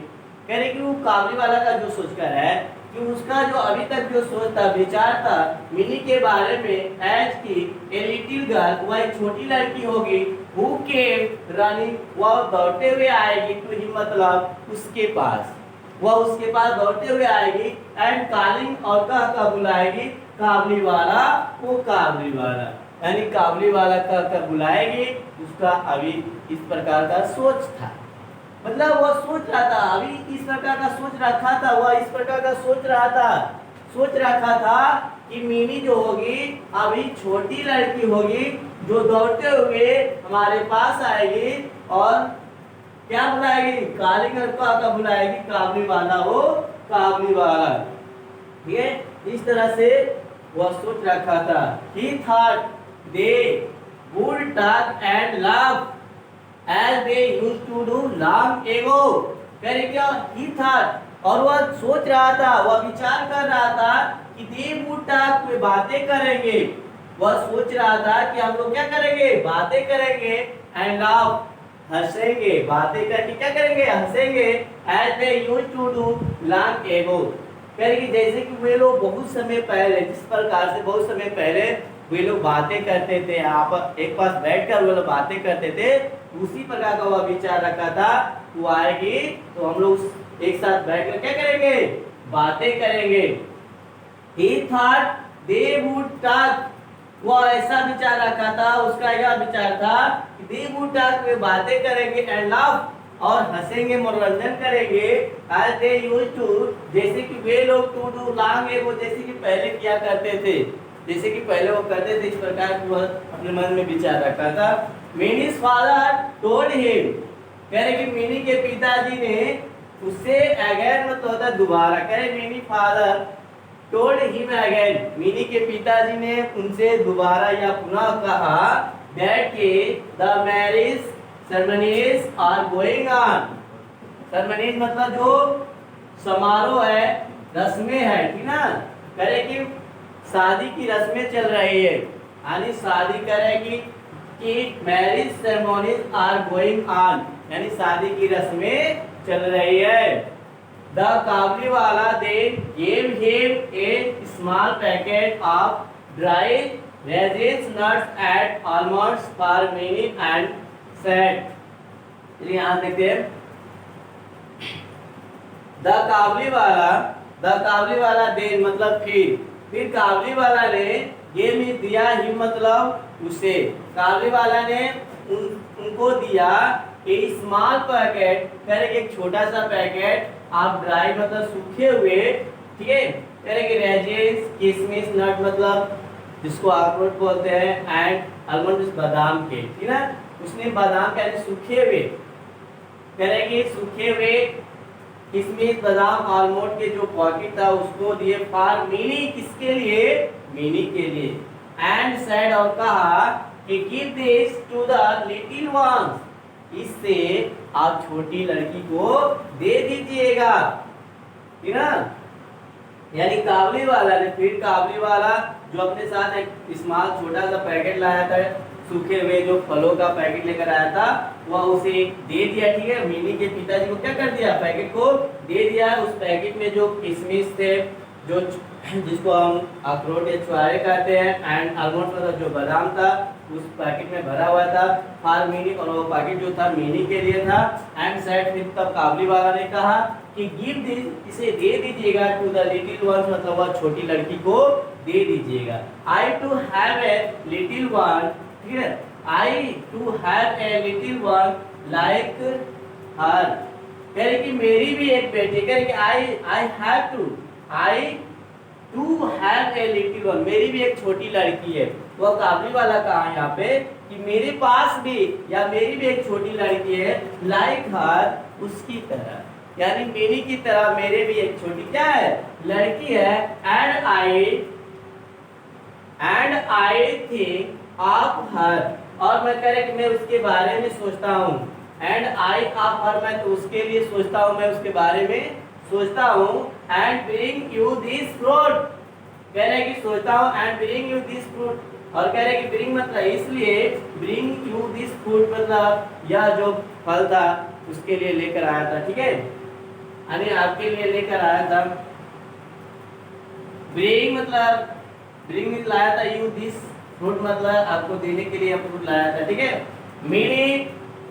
कह रहे कि वो काबुलीवाला का जो सोच कर है कि उसका जो अभी तक जो सोच था, विचार था मिनी के बारे में, एज की ए लिटिल गर्ल, वह एक छोटी लड़की होगी, हु केम रनिंग, वह दौड़ते हुए आएगी, टू हिम मतलब उसके पास, वह उसके पास दौड़ते हुए आएगी, एंड कॉलिंग और कह बुलाएगी, काबुलीवाला, वो काबुलीवाला, यानी काबुलीवाला कह बुलाएगी। उसका अभी इस प्रकार का सोच था, मतलब वह सोच रहा था, अभी इस प्रकार का सोच रखा था, वह इस प्रकार का सोच रखा था कि मिनी जो होगी अभी छोटी लड़की होगी, जो दौड़ते हुए हमारे पास आएगी और क्या बुलाएगी, कालिंग का बुलाएगी, काबुलीवाला, वो काबुलीवाला, ठीक है, इस तरह से वह सोच रखा था। He thought they would talk and laugh as they used to do long ago, करे क्या, he thought, और वह सोच रहा था, वह विचार कर रहा था कि they would talk, वे बातें करेंगे, वह सोच रहा था कि हम लोग क्या करेंगे, बातें करेंगे, एंड लाफ, हंसेंगे, बातें करके क्या करेंगे, हंसेंगे, as they used to do long ago, करेंगे जैसे कि वे लोग बहुत समय पहले, जिस प्रकार से बहुत समय पहले वे लोग बातें करते थे, आप एक पास बैठकर वे लोग बातें करते थे, उसी प्रकार का वह विचार रखा था, वो आएगी तो हम लोग एक साथ बैठकर क्या करेंगे, बातें करेंगे। He thought they would talk, वह ऐसा विचार रखा था, उसका यह विचार था कि they would talk, वे बातें करेंगे, and laugh, और हंसेंगे, मनोरंजन करेंगे, as they used to, जैसे कि वे लोग to do long ago, जैसे कि पहले किया करते थे, जैसे कि पहले वो करते थे, इस प्रकार की वह अपने मन में विचार रखा था। मिनी's father told him, कह रहे कि मिनी के पिताजी ने उससे अगेन मतलब होता है दोबारा, कह रहे mini father told him again, mini के पिताजी ने उनसे दोबारा या पुनः कहा, दैट कि the marriage ceremonies are going on, ceremonies मतलब जो समारोह है, रस्में है, ठीक ना। करे कि शादी की रस्में चल रही है, यानी शादी करे कि marriage ceremonies are going on, यानी शादी की रस्में चल रही है। The Kabuliwala then gave him a small packet of dry raisins, nuts and almonds for many and said, यहाँ देखते हैं द काबलीवाला then मतलब फिर काबलीवाला ने गेम ही दिया ही मतलब उसे, काबलीवाला ने उनको दिया एक स्मॉल पैकेट, करे एक छोटा सा पैकेट, आप ड्राई मतलब सूखे हुए, ठीक है, करे कि रेजिन्स, किशमिश, नट मतलब जिसको अखरोट बोलते हैं, एंड आलमंड बादाम के, ठीक ना। उसने बादाम के सूखे हुए, करे कि सूखे हुए किशमिश, बादाम, आलमंड के जो पॉकेट था उसको दिए फॉर मिनी, किसके लिए, मिनी के लिए। एंड सेड और कहा कि give this to the little ones, इससे आप छोटी लड़की को दे दीजिएगा, ठीक ना। यानी काबली वाला ने, फिर काबली वाला जो अपने साथ एक स्मॉल छोटा सा पैकेट लाया था, सूखे हुए जो फलों का पैकेट लेकर आया था, वह उसे दे दिया, ठीक है। मिनी के पिताजी को क्या कर दिया, पैकेट को दे दिया। उस पैकेट में जो किशमिश थे, जो जिसको हम अखरोट या छुआरे कहते हैं, एंड आलमंड मतलब जो बादाम था, उस पैकेट में भरा हुआ था फॉर मिनी, और वो पैकेट जो था मिनी के लिए था। एंड सेड, फिर तब काबली वाला ने कहा कि गिव दिस, इसे दे दीजिएगा टू द लिटिल वंस, मतलब वह छोटी लड़की को दे दीजिएगा। I too have a little one, ठीक है, I too have a little one like her, कह रहे कि मेरी भी एक बेटी, कह रहे कि I have to have a little one, मेरी भी एक छोटी लड़की है। वो काबली वाला कहा यहाँ पे कि मेरे पास भी, या मेरी भी एक छोटी लड़की है, लाइक हर, उसकी तरह, यानी मेरी की तरह मेरे भी एक छोटी क्या है, लड़की है। And I think of her, और मैं कह रहा कि मैं उसके बारे में सोचता हूँ। एंड आई ऑफ हर, मैं तो उसके लिए सोचता हूँ, मैं उसके बारे में सोचता हूँ। And bring you this fruit, कह रहे कि सोचता हूँ, and bring you this fruit, और कह रहे कि ब्रिंग मतलब इसलिए, ब्रिंग यू दिस फ्रूट मतलब यह जो फल था उसके लिए लेकर आया था, ठीक है, यानी आपके लिए लेकर आया था। ब्रिंग मतलब ब्रिंग लाया था, यू दिस फ्रूट मतलब आपको देने के लिए फ्रूट लाया था, ठीक है। Mini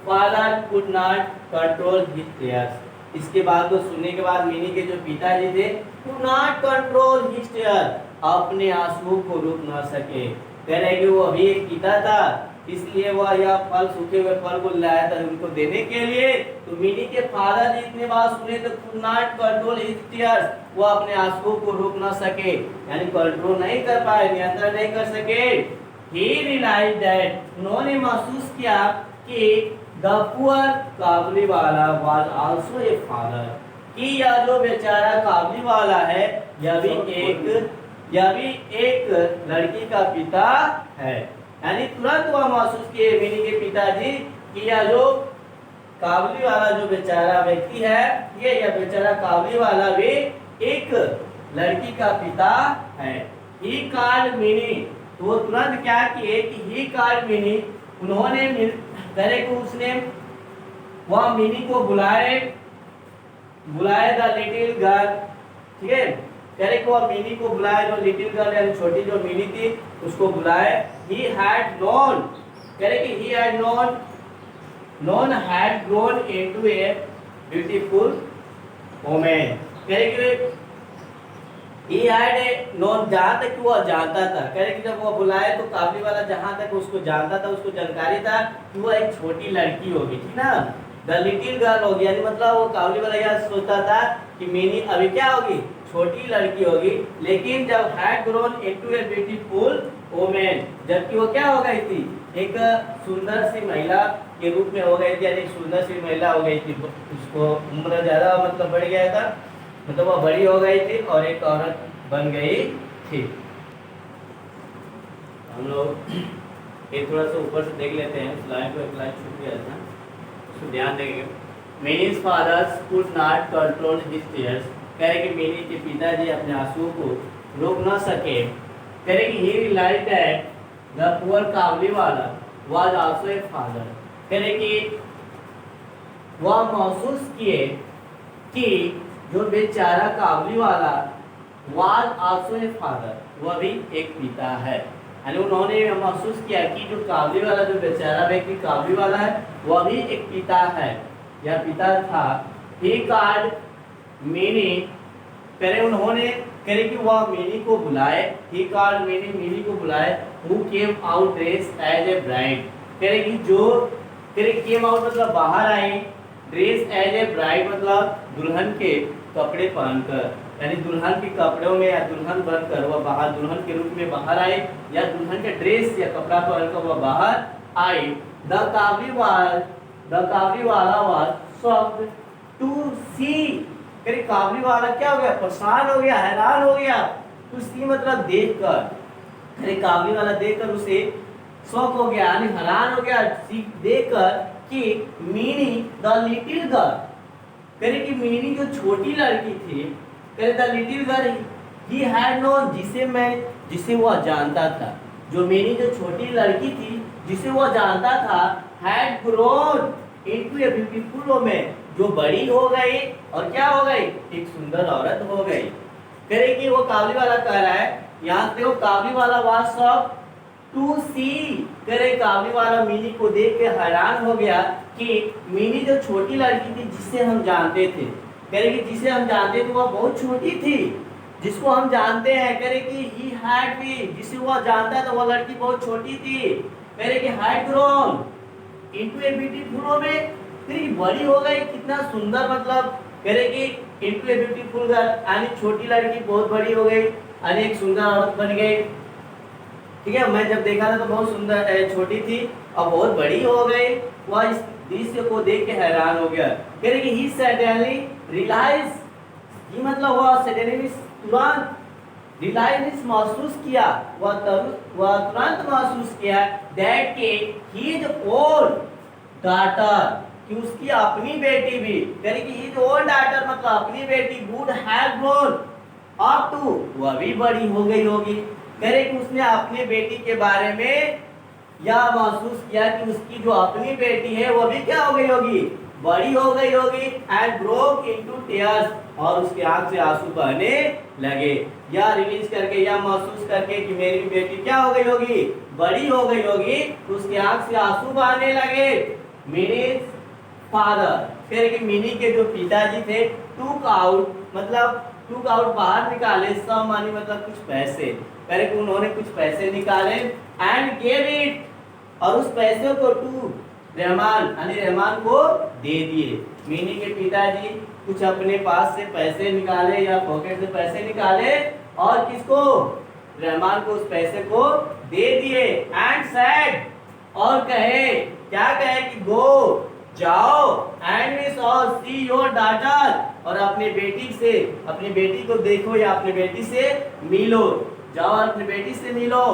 father could not control his tears, इसके बाद तो सुनने के बाद मिनी के जो पिताजी थे, could not control his tears, अपने आंसुओं को रोक ना सके। कह रहे कि वो अभी एक पिता था, इसलिए वह यह फल, सूखे हुए फल को लाया था उनको देने के लिए। तो मिनी के फादर जी इतने बात सुने तो could not control his tears, वो अपने आंसुओं को रोक ना सके, यानी कंट्रोल नहीं कर पाए, नियंत्रण नहीं कर सके। ही रियलाइज दैट, उन्होंने महसूस किया कि द पुअर काबली वाला वाज आल्सो ए फादर, कि यह जो बेचारा काबली वाला है यह भी एक लड़की का पिता है। यानी तुरंत वह महसूस किए मिनी के पिताजी कि यह जो काबली वाला जो बेचारा व्यक्ति है, यह बेचारा काबली वाला भी एक लड़की का पिता है। ही कॉल्ड मिनी, तो वो तुरंत क्या किए कि ही कॉल्ड मिनी, उन्होंने करे को उसने वह मिनी को बुलाए द लिटिल गर्ल, ठीक है, करे को वह मिनी को बुलाए, जो लिटिल गर्ल यानी छोटी जो मिनी थी उसको बुलाए। ही हैड नोन, करे कि he had known had grown into a beautiful woman, करे कि ही हैड नोन, जहाँ तक वह जानता था, करे कि जब वह बुलाए तो काबली वाला जहाँ तक उसको जानता था, उसको जानकारी था कि वह एक छोटी लड़की होगी, ठीक ना, द लिटिल गर्ल होगी, यानी मतलब वो काबली वाला यह सोचता था कि मिनी अभी क्या होगी, छोटी लड़की होगी। लेकिन जब had grown into a beautiful woman, जबकि वो क्या हो गई थी, एक सुंदर सी महिला के रूप में हो गई थी, यानी सुंदर सी महिला हो गई थी, उसको उम्र ज्यादा मतलब बढ़ गया था, मतलब वह बड़ी हो गई थी और एक औरत बन गई थी। हम लोग एक थोड़ा सा ऊपर से देख लेते हैं, इस लाइन को, एक लाइन छूट गया था, उसको ध्यान देंगे। Mini's father's could not control his tears, कह रहे कि मिनी के पिताजी अपने आंसुओं को रोक न सके। कह रहे कि he realized that the poor Kabuliwala was also a father, कह रहे कि वह महसूस किए कि जो बेचारा Kabuliwala was also a father, वह भी एक पिता है। यानी उन्होंने महसूस किया कि जो काबुलीवाला, जो बेचारा व्यक्ति काबुलीवाला है, वह भी एक पिता है या पिता था। ही कॉल्ड मिनी, करे उन्होंने, करे कि वह मिनी को बुलाए, ही कॉल्ड मिनी, मिनी को बुलाए, who came out dress as a bride, करे कि जो, करे केम आउट मतलब बाहर आए, ड्रेस एज ए ब्राइड मतलब दुल्हन के कपड़े पहनकर, यानी दुल्हन के कपड़ों में या दुल्हन बनकर वह बाहर, दुल्हन के रूप में बाहर आए, या दुल्हन के ड्रेस या कपड़ा पहनकर वह बाहर आए। The Kabuliwala was shocked to see, करे काबुलीवाला क्या हो गया, परेशान हो गया, हैरान हो गया। टू सी मतलब देखकर, अरे काबुलीवाला देखकर उसे शौक हो गया, यानी हैरान हो गया देखकर कि मिनी द लिटिल गर्ल, करे कि मिनी जो छोटी लड़की थी, करे the little girl he had known, जिसे वह जानता था, जो मिनी जो छोटी लड़की थी जिसे वह जानता था, had grown into a beautiful woman, जो बड़ी हो गई और क्या हो गई, एक सुंदर औरत हो गई। करे कि वो काबुलीवाला कह रहा है, यहाँ देखो Kabuliwala was shocked to see, करे काबुलीवाला मिनी को देख के हैरान हो गया कि मिनी जो छोटी लड़की थी जिसे हम जानते थे, करे कि जिसे हम जानते थे वह बहुत छोटी थी, जिसको हम जानते हैं, करे कि ही हैड बी, जिसे वह जानता था वह लड़की बहुत छोटी थी, करे कि had grown into a beautiful woman, फिर बड़ी हो गई, कितना सुंदर, मतलब करे कि इनटू ए ब्यूटीफुल गर्ल, यानी छोटी लड़की बहुत बड़ी हो गई, यानी एक सुंदर औरत बन गई। ठीक है, मैं जब देखा था तो बहुत सुंदर छोटी थी और बहुत बड़ी हो गई, वह इस दृश्य को देख के हैरान हो गया। कह रहे कि ही सडनली रियलाइज, ये मतलब वह सडनली तुरंत रियलाइज महसूस किया, वह तुरंत महसूस किया दैट के ही इज ओन डॉटर, कि उसकी अपनी बेटी भी, यानी कि ही इज ओन डॉटर मतलब अपनी बेटी would have grown up to, वह भी बड़ी हो गई होगी। कह रहे कि उसने अपने बेटी के बारे में यह महसूस किया कि उसकी जो अपनी बेटी है वो भी क्या हो गई होगी, बड़ी हो गई होगी। एंड ब्रोक इनटू टीयर्स, और उसके आंख से आंसू बहने लगे, या रिलीज करके या महसूस करके कि मेरी बेटी क्या हो गई होगी, बड़ी हो गई होगी, तो उसके आंख से आंसू बहने लगे। मिनीज फादर, कह रहे कि मिनी के जो पिताजी थे, टूक आउट मतलब टूक आउट बाहर निकाले, सम मनी मतलब कुछ पैसे, कह रहे कि उन्होंने कुछ पैसे निकाले, एंड गेव इट, और उस पैसे को टू रहमान, यानी रहमान को दे दिए। मिनी के पिताजी कुछ अपने पास से पैसे निकाले या पॉकेट से पैसे निकाले और किसको, रहमान को उस पैसे को दे दिए। एंड सेड, और कहे, क्या कहे कि गो जाओ, एंड मिस और सी योर डॉटर, और अपने बेटी से, अपनी बेटी को देखो या अपनी बेटी से मिलो, जाओ अपनी बेटी से मिलो।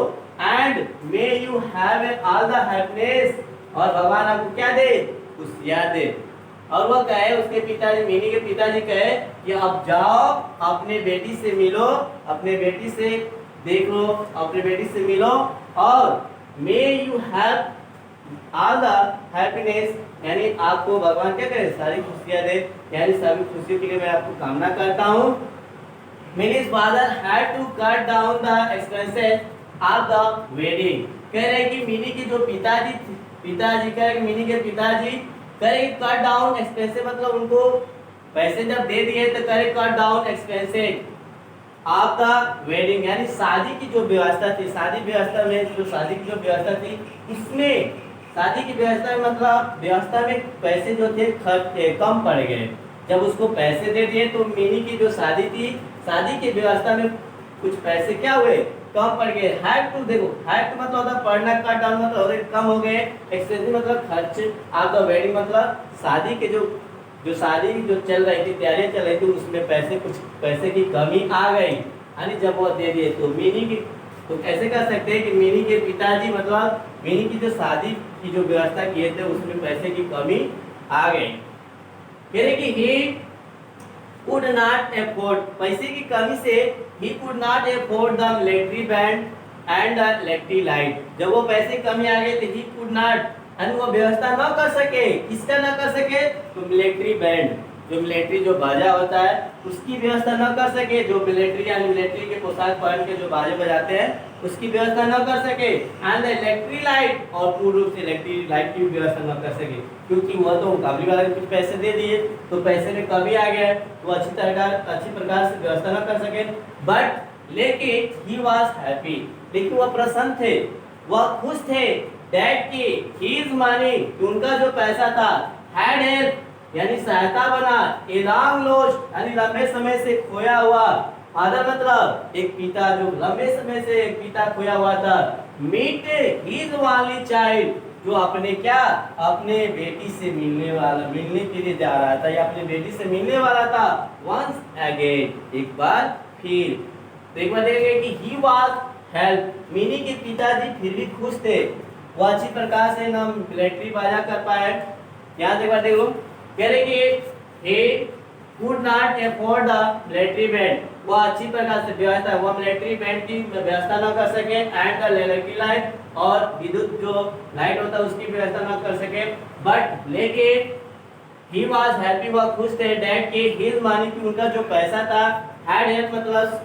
And may you have all the happiness, और भगवान आपको क्या दे, खुशियां दे। और वह कहे, उसके पिताजी, मिनी के पिताजी कहे कि अब जाओ अपने बेटी से मिलो, अपने बेटी से देख लो, अपने बेटी से मिलो, और may you have all the happiness, यानी आपको भगवान क्या करे, सारी खुशियां दे, यानी सभी खुशियों के लिए मैं आपको कामना करता हूँ। Mini's father had to cut down the expenses of the wedding, कह रहे कि मिनी के जो पिताजी कह रहे मिनी के पिताजी कह रहे कट डाउन एक्सपेंसेस, मतलब उनको पैसे जब दे दिए तो कह रहे cut down expenses of the wedding, यानी शादी की जो व्यवस्था थी, शादी व्यवस्था में जो शादी की जो व्यवस्था थी उसमें, शादी की व्यवस्था में मतलब व्यवस्था में पैसे जो थे खर्च कम पड़ गए। जब उसको पैसे दे दिए तो मिनी की जो शादी थी, शादी की व्यवस्था में कुछ पैसे क्या हुए, कम पड़ गए। हैड टू, देखो हैड टू मतलब होता पढ़ना, कट डाउन मतलब कम हो गए, एक्सपेंसिव मतलब खर्च, ऑफ द वेडिंग मतलब शादी के जो शादी जो चल रही थी, तैयारियां चल रही थी, उसमें पैसे, कुछ पैसे की कमी आ गई, यानी जब वो दे दिए तो मिनी की, तो कैसे कर सकते हैं कि मिनी के पिताजी मतलब मिनी की जो शादी की जो व्यवस्था किए थे उसमें पैसे की कमी आ गई। कह रहे कि he could not afford, पैसे की कमी से he could not afford the military band and the electric light। जब वो पैसे की कमी आ गई तो he could not, यानी वो व्यवस्था न कर सके, किसका न कर सके, तो मिलिट्री बैंड, जो मिलिट्री जो बाजा होता है उसकी व्यवस्था न कर सके, जो मिलिट्री यानी मिलिट्री के पोशाक पहन के जो बाजे बजाते हैं उसकी व्यवस्था न कर सके, एंड इलेक्ट्रिक लाइट, और पूर्ण रूप से इलेक्ट्रिक लाइट की व्यवस्था न कर सके, क्योंकि वह तो मुकाबले वाले कुछ पैसे दे दिए तो पैसे में कमी आ गया, तो अच्छी प्रकार से व्यवस्था न कर सके। बट लेकिन ही वाज हैप्पी, लेकिन वह प्रसन्न थे, वह खुश थे, दैट की हिज मनी, उनका जो पैसा था, हैड हेल्प यानी सहायता बना, ए लॉन्ग लॉस्ट यानी लंबे समय से खोया हुआ, फादर मतलब एक पिता जो लंबे समय से एक पिता खोया हुआ था, मीट हिज ओनली चाइल्ड, जो अपने क्या, अपने बेटी से मिलने के लिए जा रहा था या अपने बेटी से मिलने वाला था, वंस अगेन, एक बार फिर। तो एक बार देखेंगे कि ही वाज हेल्प, मीनी के पिताजी फिर भी खुश थे, वो अच्छी प्रकार से ना मिलिट्री बाजा कर पाए। यहाँ एक बार देखो, कह रहे कि he could not afford the military band, वो अच्छी प्रकार से व्यवस्था, वो मिलिट्री बैंड की व्यवस्था न कर सके, एंड द इलेक्ट्रिक लाइट, और विद्युत जो लाइट होता है उसकी व्यवस्था न कर सके, बट लेकिन he was happy, वह खुश थे, that कि his money की उनका जो पैसा था, had help मतलब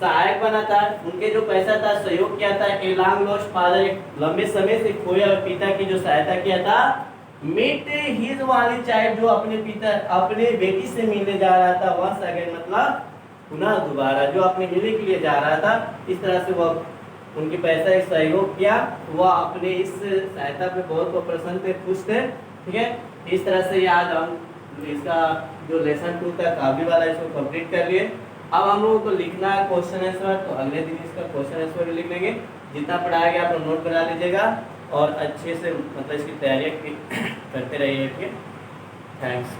सहायक बना था, उनके जो पैसा था सहयोग किया था, ए लॉन्ग लॉस्ट फादर, एक लंबे समय से खोया हुए पिता की जो सहायता किया था, मीट हिज वाली चाइल्ड, जो अपने पिता अपने बेटी से मिलने जा रहा था, वंस अगेन मतलब पुनः दोबारा, जो अपने मिलने के लिए जा रहा था, इस तरह से वह उनके पैसा एक सहयोग किया, वह अपने इस सहायता पे बहुत प्रसन्न थे, खुश थे। ठीक है, इस तरह से आज हम इसका जो लेसन 2 था काफी वाला इसको कंप्लीट कर लिए। अब हम लोगों को लिखना है क्वेश्चन आंसर, तो अगले दिन इसका क्वेश्चन आंसर लिख लेंगे, जितना पढ़ाया गया आप लोग नोट बना लीजिएगा और अच्छे से मतलब इसकी तैयारी करते रहिए। ठीक है, थैंक्स।